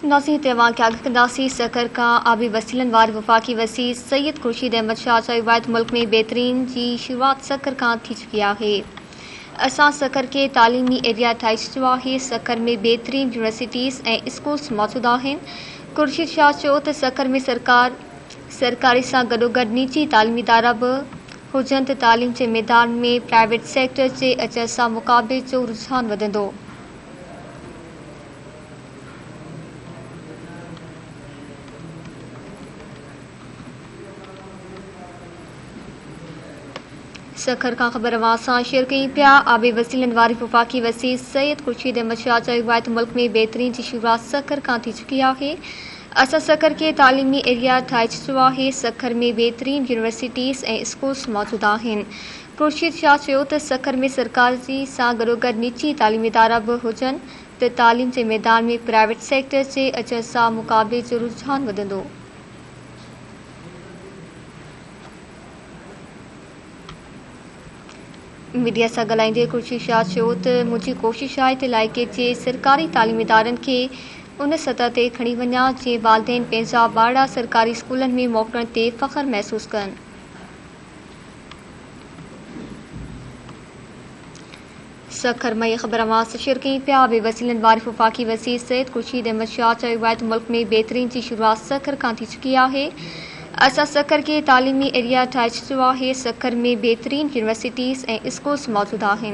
नाज़रीन तवां के आगकंदासी सकर का आबी वसीलन वार वफाकी वसी सैयद खुर्शीद अहमद शाह चयो मुल्क में बेहतरीन की शुरुआत सकर का थी चुकी है। असां सकर के तालीमी एरिया ठाहे छॾियो है। सकर में बेहतरीन यूनिवर्सिटीज़ ए स्कूल्स मौजूद हैं। खुर्शीद शाह चयो त सकर में सरकारी सां गॾोगॾु निजी तालीमी इदारा भी हुजनि त तालीम के मैदान में प्राइवेट सेक्टर के अचण सां मुक़ाबले जो रुझान वधंदो। सखर का खबर अवां शेयर कई पिया। आबे वसीलन वारी वफाकी वसी सैयद खुर्शीद अहमद शाह चयो मुल्क में बेहतरीन की शुरुआत सकर का थी चुकी है। असां सकर के तालीमी एरिया ठाहे छॾियो है। सकर में बेहतरीन यूनिवर्सिटीज़ ए स्कूल्स मौजूद हैं। खुर्शीद शाह चयो त सकर में सरकारी सां गॾोगॾु निजी तालीमी इदारा भी हुजनि त तालीम के मैदान में प्राइवेट सेक्टर के अचण सां मुक़ाबले जो रुझान वधंदो। मीडिया से ॻाल्हाईंदे खुर्शीद शाह चयो त मुंहिंजी कोशिश आहे त इलाइक़े जे सरकारी तालीमी इदारनि खे उन सतह ते खणी वञा जीअं वालिदैन पंहिंजा ॿारड़ा सरकारी स्कूलनि में मोकिलण ते फ़ख्रु महसूस कनि। सखर में ख़बर अवां शेयर कई पिया। आबे वसीलन वारी वफाकी वसी सैयद खुर्शीद अहमद शाह चयो मुल्क में बेहतरीन की शुरुआत सकर का थी चुकी है। असां सकर के तालीमी एरिया ठाहे छॾियो है। सकर में बेहतरीन यूनिवर्सिटीज़ ए स्कूल्स मौजूद हैं।